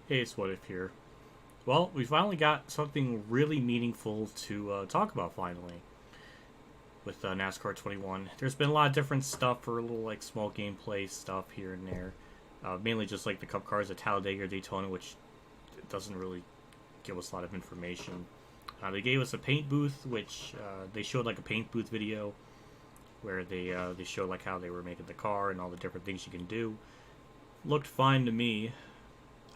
Hey, it's What If here. Well, we finally got something really meaningful to talk about finally with NASCAR 21. There's been a lot of different stuff for a little like small gameplay stuff here and there. Mainly just like the Cup cars at Talladega or Daytona, which doesn't really give us a lot of information. They gave us a paint booth, which they showed like a paint booth video where they showed like how they were making the car and all the different things you can do. Looked fine to me.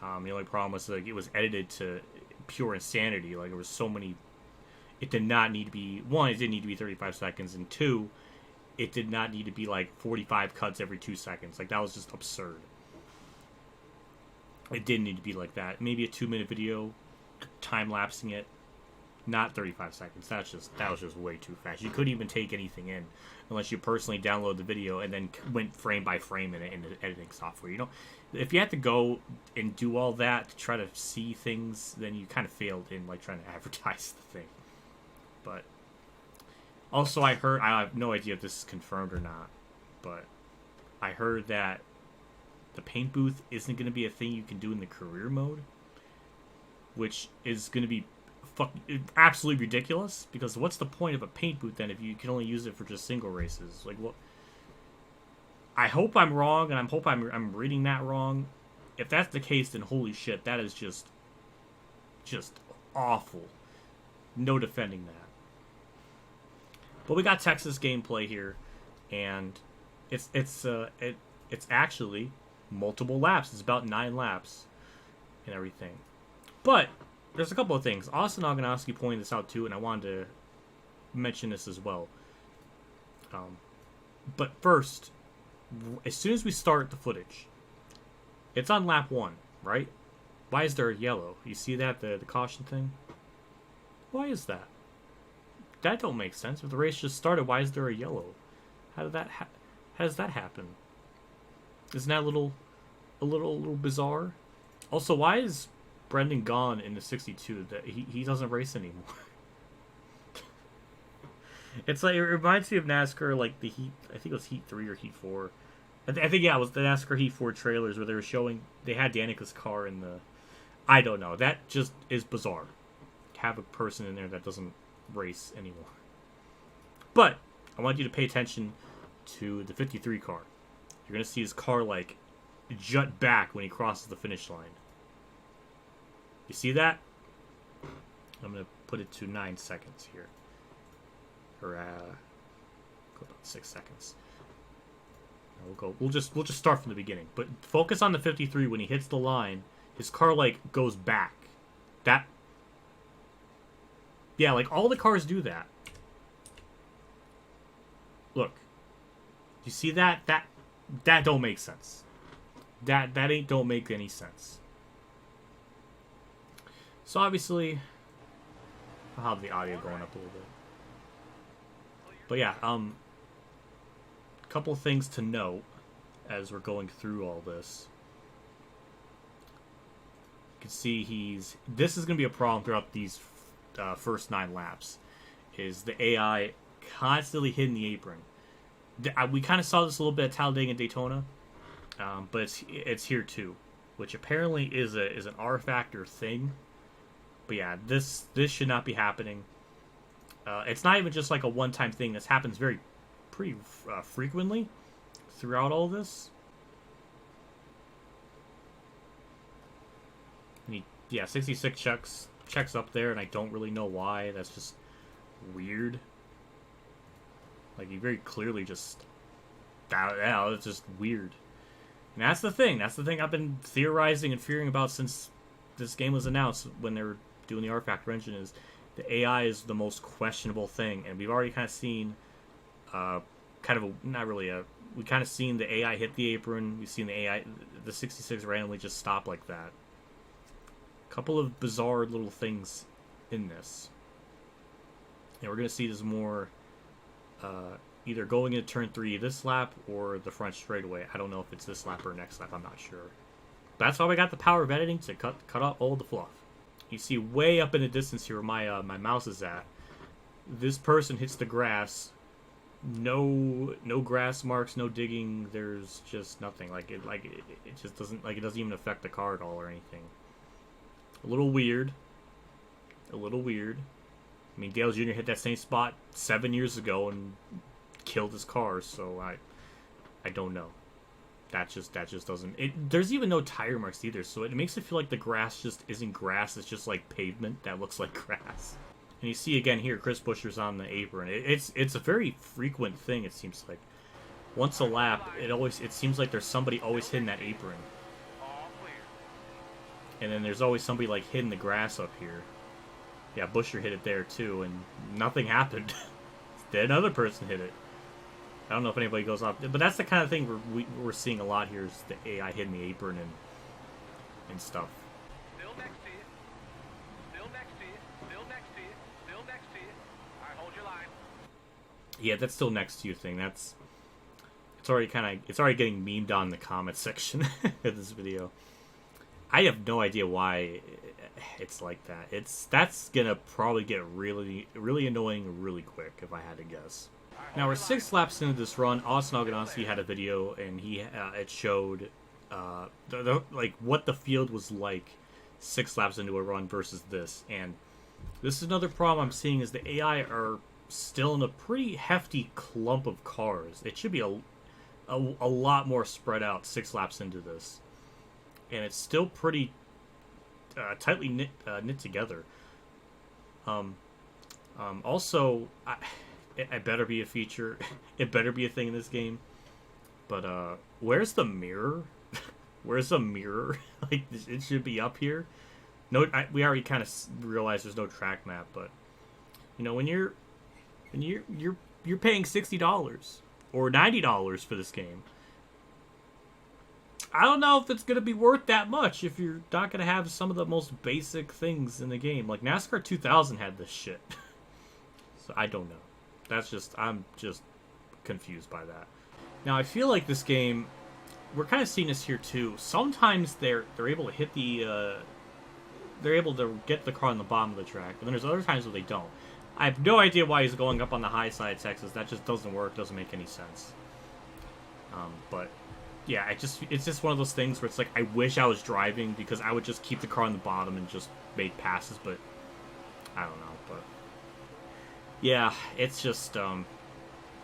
The only problem was like it was edited to pure insanity. Like there was so many. It did not need to be one. It didn't need to be 35 seconds, and two, it did not need to be like 45 cuts every 2 seconds. Like that was just absurd. It didn't need to be like that. Maybe a 2 minute video, time lapsing it, not 35 seconds. That was just way too fast. You couldn't even take anything in unless you personally download the video and then went frame by frame in it in the editing software. You know, if you had to go and do all that to try to see things, then you kind of failed in like trying to advertise the thing. But also, I have no idea if this is confirmed or not, but I heard that the paint booth isn't going to be a thing you can do in the career mode, which is going to be absolutely ridiculous, because what's the point of a paint booth then if you can only use it for just single races? Like, what? I hope I'm wrong, and I hope I'm reading that wrong. If that's the case, then holy shit, that is just awful. No defending that. But we got Texas gameplay here, and it's actually multiple laps. It's about 9 laps and everything. But there's a couple of things. Austin Oganowski pointed this out too, and I wanted to mention this as well. But first, as soon as we start the footage, it's on lap 1, right? Why is there a yellow? You see that, the caution thing? Why is that? That don't make sense. If the race just started, why is there a yellow? How does that happen? Isn't that a little bizarre? Also, why is Brendan gone in the 62? That he doesn't race anymore. It's like, it reminds me of NASCAR, like the Heat. I think it was Heat 3 or Heat 4. I think, yeah, it was the NASCAR Heat 4 trailers where they were showing, they had Danica's car in the, I don't know. That just is bizarre. Have a person in there that doesn't race anymore. But I want you to pay attention to the 53 car. You're going to see his car, like, jut back when he crosses the finish line. You see that? I'm going to put it to 9 seconds here. Or, go about 6 seconds. We'll just start from the beginning. But focus on the 53 when he hits the line. His car, like, goes back. Yeah, like, all the cars do that. Look. You see that? That don't make sense. That don't make any sense. So, obviously, I'll have the audio going up a little bit. But, yeah, couple things to note as we're going through all this. You can see this is going to be a problem throughout these first 9 laps, is the AI constantly hitting the apron. We kind of saw this a little bit at Talladega and Daytona, but it's here too, which apparently is an R factor thing. But yeah, this should not be happening. It's not even just like a one-time thing. This happens pretty frequently throughout all this. And 66 checks up there, and I don't really know why. That's just weird. Like, he very clearly just, yeah, it's just weird. And that's the thing I've been theorizing and fearing about since this game was announced, when they were doing the R Factor engine, is the AI is the most questionable thing. And we've already kind of seen, we kind of seen the AI hit the apron. We've seen the 66 randomly just stop like that. Couple of bizarre little things in this. And we're going to see this more either going into turn 3 this lap or the front straightaway. I don't know if it's this lap or next lap. I'm not sure. But that's why we got the power of editing, to cut out all the fluff. You see way up in the distance here where my mouse is at. This person hits the grass. No grass marks, no digging. There's just nothing. It just doesn't, it doesn't even affect the car at all or anything. A little weird. A little weird. I mean, Dale Jr. hit that same spot 7 years ago and killed his car, so I don't know. That just doesn't... There's even no tire marks either, so it makes it feel like the grass just isn't grass. It's just like pavement that looks like grass. And you see again here, Chris Buescher's on the apron. It's a very frequent thing, it seems like. Once a lap, it seems like there's somebody always hitting that apron. And then there's always somebody like hitting the grass up here. Yeah, Buescher hit it there too, and nothing happened. Then another person hit it. I don't know if anybody goes off, but that's the kind of thing we're seeing a lot here, is the AI hitting the apron and stuff. Still next to you. Still next to you. Still next to you. Still next to you. All right, hold your line. Yeah, that's still next to you thing. It's already getting memed on in the comment section of this video. I have no idea why it's like that. That's gonna probably get really, really annoying really quick if I had to guess. Now we're 6 laps into this run. Austin Oganowski had a video, and it showed like what the field was like 6 laps into a run versus this. And this is another problem I'm seeing, is the AI are still in a pretty hefty clump of cars. It should be a lot more spread out 6 laps into this, and it's still pretty tightly knit together. Also, it better be a feature. It better be a thing in this game. But where's the mirror? Where's the mirror? Like, it should be up here. No, we already kind of realized there's no track map, but you know, when you're paying $60 or $90 for this game, I don't know if it's going to be worth that much if you're not going to have some of the most basic things in the game. Like NASCAR 2000 had this shit. So I don't know. I'm just confused by that. Now I feel like this game, we're kind of seeing this here too. Sometimes they're able to hit they're able to get the car on the bottom of the track, but then there's other times where they don't. I have no idea why he's going up on the high side of Texas. That just doesn't work. Doesn't make any sense. But yeah, it's just one of those things where it's like, I wish I was driving, because I would just keep the car on the bottom and just make passes, but I don't know. But yeah, it's just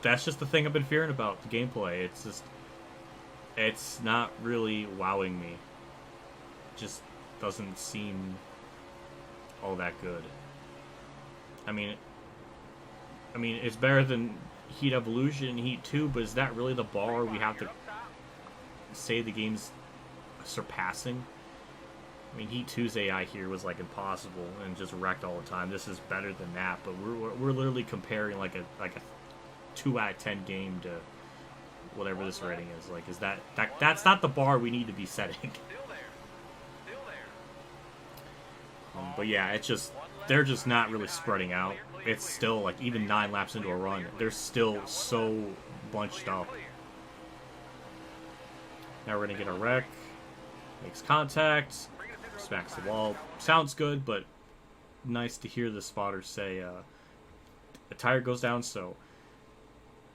that's just the thing I've been fearing about the gameplay. It's not really wowing me. It just doesn't seem all that good. I mean, it's better than Heat Evolution and Heat 2, but is that really the bar we have to say the game's surpassing? I mean, Heat 2's AI here was like impossible and just wrecked all the time. This is better than that, but we're literally comparing like a 2 out of 10 game to whatever this rating is. Like, is that's not the bar we need to be setting. But yeah, it's just, they're just not really spreading out. It's still like, even 9 laps into a run, they're still so bunched up. Now we're gonna get a wreck. Makes contact. Smacks the wall. Sounds good, but nice to hear the spotter say a tire goes down. So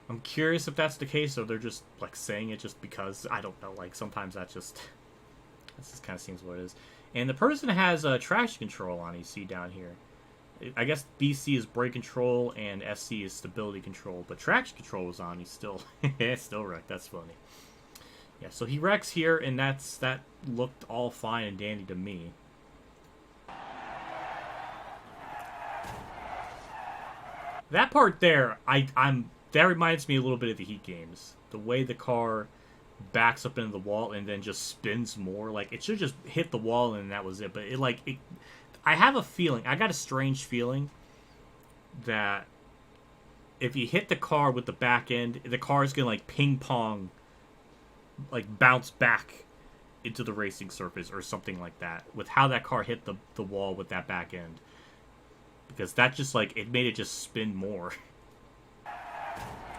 I'm curious if that's the case, or they're just like saying it just because. I don't know. Like, sometimes that just kind of seems what it is. And the person has traction control on, you see down here. I guess BC is brake control and SC is stability control, but traction control was on. He's still still wrecked. That's funny. Yeah, so he wrecks here, and that looked all fine and dandy to me. That part there, that reminds me a little bit of the Heat games. The way the car backs up into the wall and then just spins more. Like, it should just hit the wall and that was it. But I have a feeling, I got a strange feeling that if you hit the car with the back end, the car is gonna like ping pong, like bounce back into the racing surface or something like that, with how that car hit the wall with that back end. Because that just, like, it made it just spin more.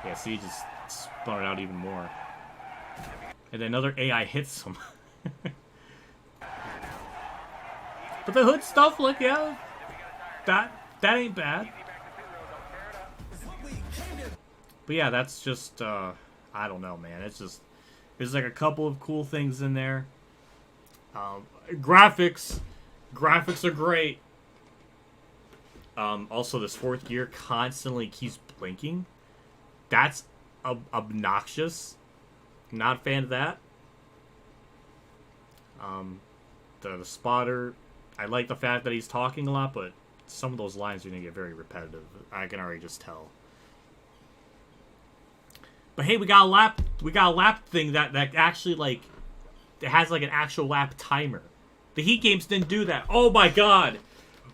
Yeah, see, it just spun it out even more. And then another AI hits him. But the hood stuff, like, yeah, that ain't bad. But yeah, that's just, I don't know, man. It's just, there's like a couple of cool things in there. Graphics graphics are great. Also, this fourth gear constantly keeps blinking. That's obnoxious. Not a fan of that. The spotter, I like the fact that he's talking a lot, but some of those lines are going to get very repetitive. I can already just tell. But hey, we got a lap thing that actually, like, it has like an actual lap timer. The Heat games didn't do that. Oh my god!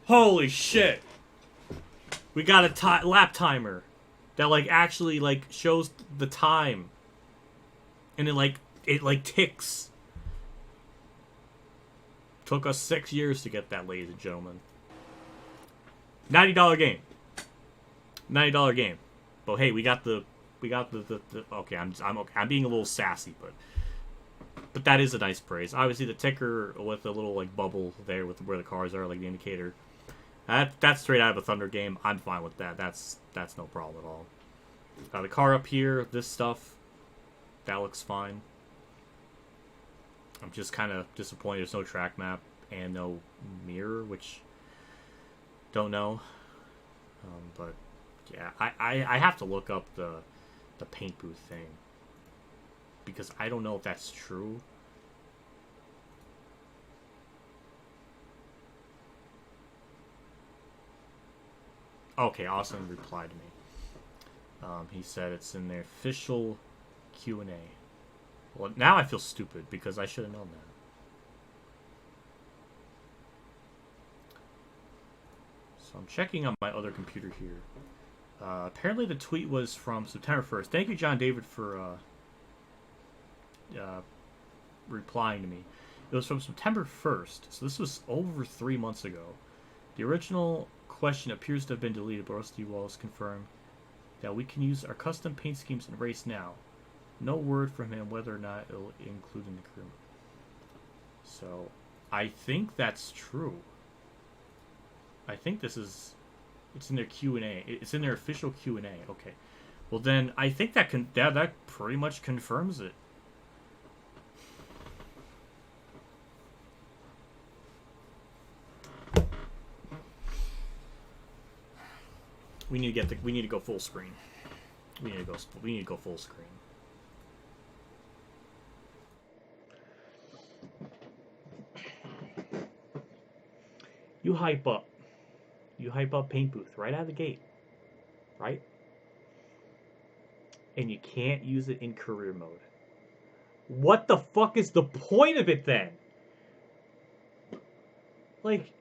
Holy shit! We got a lap timer that like actually like shows the time, and it ticks. Took us 6 years to get that, ladies and gentlemen. $90 game. $90 game. But hey, we got the okay, I'm okay. I'm being a little sassy, but that is a nice praise. Obviously, the ticker with a little like bubble there with where the cars are, like the indicator. That's straight out of a Thunder game. I'm fine with that. That's no problem at all. The car up here, this stuff, that looks fine. I'm just kind of disappointed there's no track map and no mirror, which don't know. But yeah, I have to look up the paint booth thing, because I don't know if that's true. Okay, Austin replied to me. He said it's in their official Q&A. Well, now I feel stupid because I should have known that. So I'm checking on my other computer here. Apparently the tweet was from September 1st. Thank you, John David, for replying to me. It was from September 1st, so this was over 3 months ago. The original question appears to have been deleted, but Rusty Wallace confirmed that we can use our custom paint schemes in race now. No word from him whether or not it'll include in the crew. So, I think that's true. I think this is... It's in their Q&A. It's in their official Q&A. Okay. Well then, I think that pretty much confirms it. We need to go full screen. We need to go full screen. You hype up paint booth right out of the gate, right? And you can't use it in career mode. What the fuck is the point of it then? Like,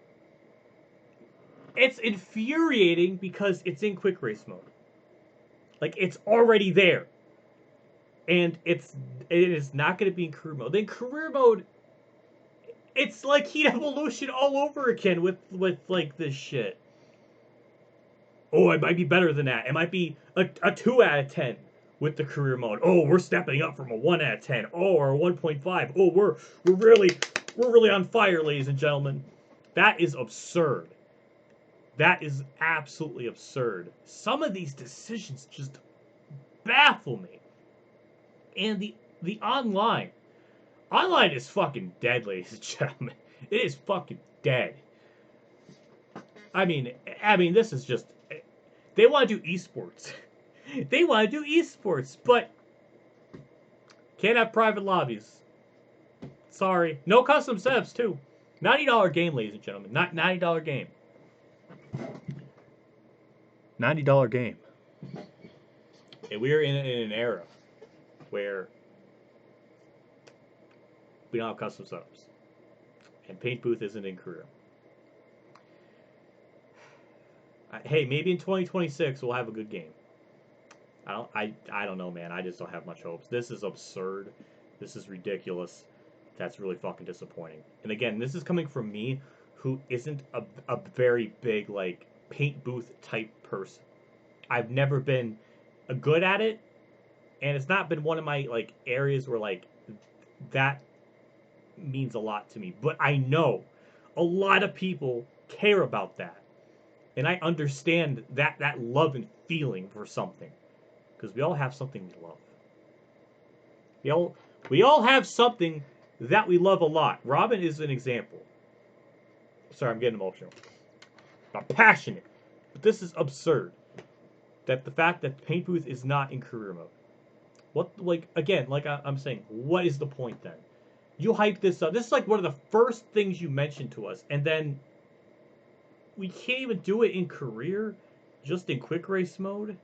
it's infuriating because it's in quick race mode. Like, it's already there. And it is not going to be in career mode. Then career mode, it's like Heat Evolution all over again with like this shit. Oh, it might be better than that. It might be a 2 out of 10 with the career mode. Oh, we're stepping up from a 1 out of 10. Oh, or a 1.5. Oh, we're really on fire, ladies and gentlemen. That is absurd. That is absolutely absurd. Some of these decisions just baffle me. And the online is fucking dead, ladies and gentlemen. It is fucking dead. I mean, this is just... They want to do esports. They want to do esports, but can't have private lobbies. Sorry. No custom setups, too. $90 game, ladies and gentlemen. Not $90 game. $90 game. And we're in an era where we don't have custom setups. And Paint Booth isn't in career. Hey, maybe in 2026 we'll have a good game. I don't know, man. I just don't have much hopes. This is absurd. This is ridiculous. That's really fucking disappointing. And again, this is coming from me, who isn't a very big, like, paint booth type person. I've never been good at it, and it's not been one of my, like, areas where, like, that means a lot to me. But I know a lot of people care about that. And I understand that love and feeling for something. Because we all have something we love. We all have something that we love a lot. Robin is an example. Sorry, I'm getting emotional. I'm passionate. But this is absurd. That the fact that Paint Booth is not in career mode. What, like, again, like I'm saying, what is the point then? You hype this up. This is like one of the first things you mentioned to us, and then we can't even do it in career, just in quick race mode.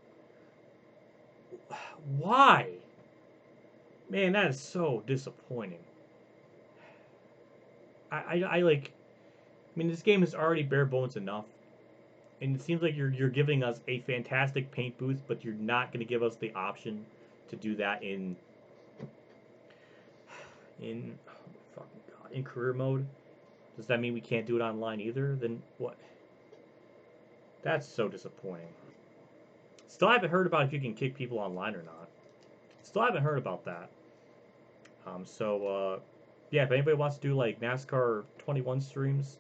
Why? Man, that is so disappointing. I like. I mean, this game is already bare bones enough, and it seems like you're giving us a fantastic paint booth, but you're not going to give us the option to do that in oh fucking god, in career mode. Does that mean we can't do it online either? Then what? That's so disappointing. Still haven't heard about if you can kick people online or not. Still haven't heard about that. Yeah, if anybody wants to do like NASCAR 21 streams,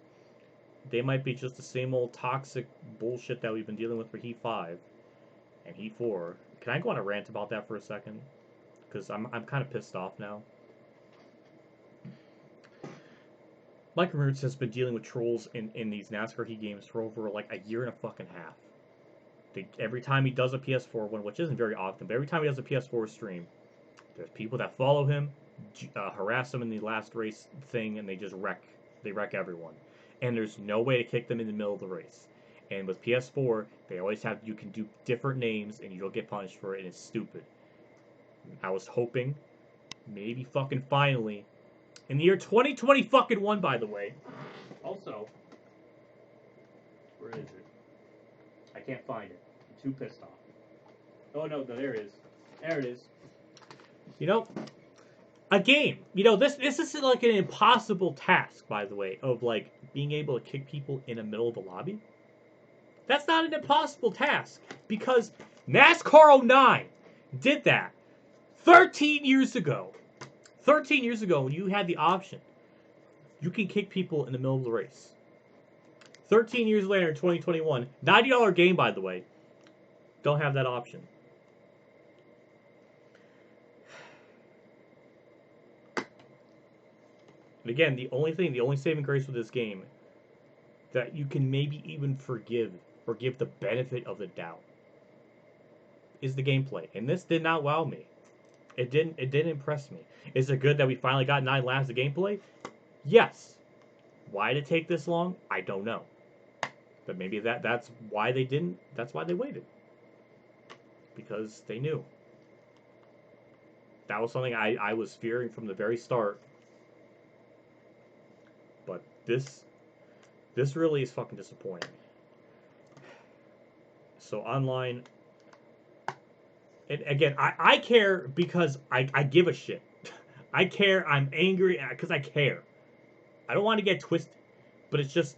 they might be just the same old toxic bullshit that we've been dealing with for Heat 5 and Heat 4. Can I go on a rant about that for a second? Because I'm kind of pissed off now. Mike Roots has been dealing with trolls in these NASCAR Heat games for over like a year and a fucking half. Every time he does a PS4 one, which isn't very often, but every time he does a PS4 stream, there's people that follow him, harass him in the last race thing, and they just wreck everyone. And there's no way to kick them in the middle of the race. And with PS4, they always have, you can do different names and you don't get punished for it, and it's stupid. I was hoping, maybe fucking finally, in the year 2020 fucking one, by the way. Also, where is it? I can't find it. I'm too pissed off. Oh no, there it is. There it is. You know, a game. You know, this is like an impossible task, by the way, of like being able to kick people in the middle of the lobby. That's not an impossible task, because NASCAR 09 did that 13 years ago. 13 years ago, when you had the option, you can kick people in the middle of the race. 13 years later in 2021, $90 game, by the way, don't have that option. And again, the only saving grace with this game that you can maybe even forgive or give the benefit of the doubt is the gameplay. And this did not wow me. It didn't impress me. Is it good that we finally got 9 laps of gameplay? Yes. Why did it take this long? I don't know. But maybe that's why they didn't. That's why they waited. Because they knew. That was something I was fearing from the very start. But this really is fucking disappointing. So online, and again, I care because I give a shit. I care. I'm angry because I care. I don't want to get twisted, but it's just,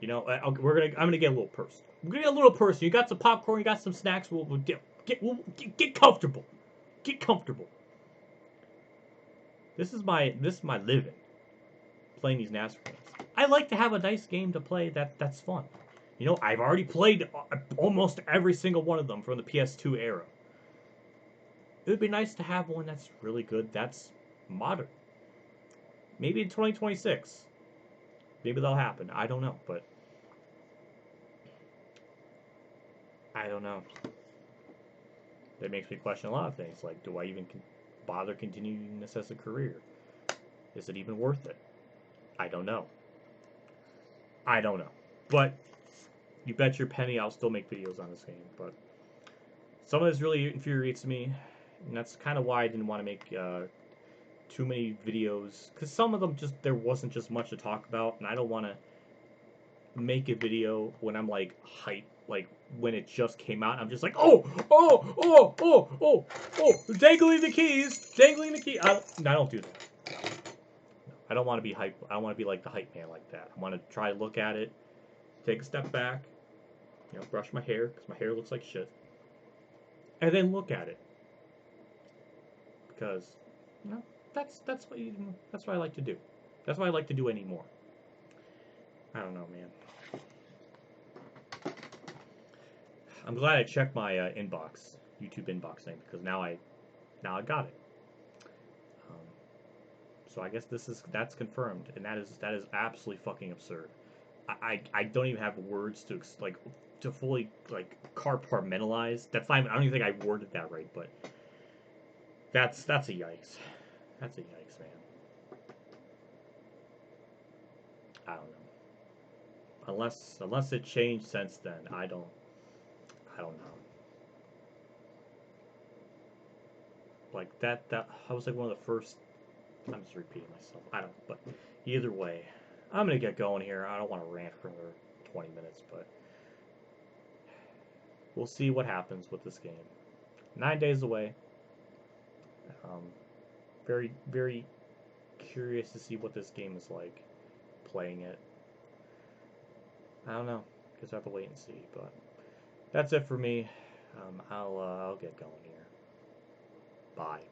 you know, I'm gonna get a little personal. We're gonna get a little personal. You got some popcorn, you got some snacks. We'll get comfortable. Get comfortable. This is my living. Playing these NASCAR games. I like to have a nice game to play that's fun. You know, I've already played almost every single one of them from the PS2 era. It would be nice to have one that's really good, that's modern. Maybe in 2026. Maybe that'll happen. I don't know, but I don't know. That makes me question a lot of things. Like, do I even bother continuing this as a career? Is it even worth it? I don't know. I don't know. But you bet your penny I'll still make videos on this game. But some of this really infuriates me. And that's kind of why I didn't want to make too many videos. Because some of them there wasn't just much to talk about. And I don't want to make a video when I'm like hype. Like when it just came out. I'm just like, oh, dangling the keys. I don't do that. I don't want to be hype. I don't want to be like the hype man like that. I want to try to look at it, take a step back, you know, brush my hair because my hair looks like shit, and then look at it. Because, you know, that's what I like to do. That's what I like to do anymore. I don't know, man. I'm glad I checked my inbox, YouTube inbox thing, because now I got it. So I guess that's confirmed, and that is absolutely fucking absurd. I don't even have words to like to fully like compartmentalize. That's not even, I don't even think I worded that right, but that's a yikes. That's a yikes, man. I don't know. Unless it changed since then, I don't know. Like that I was like one of the first. I'm just repeating myself. I don't. But either way, I'm gonna get going here. I don't want to rant for another 20 minutes, but we'll see what happens with this game. 9 days away. Um, very curious to see what this game is like. Playing it. I don't know. Guess I have to wait and see. But that's it for me. I'll get going here. Bye.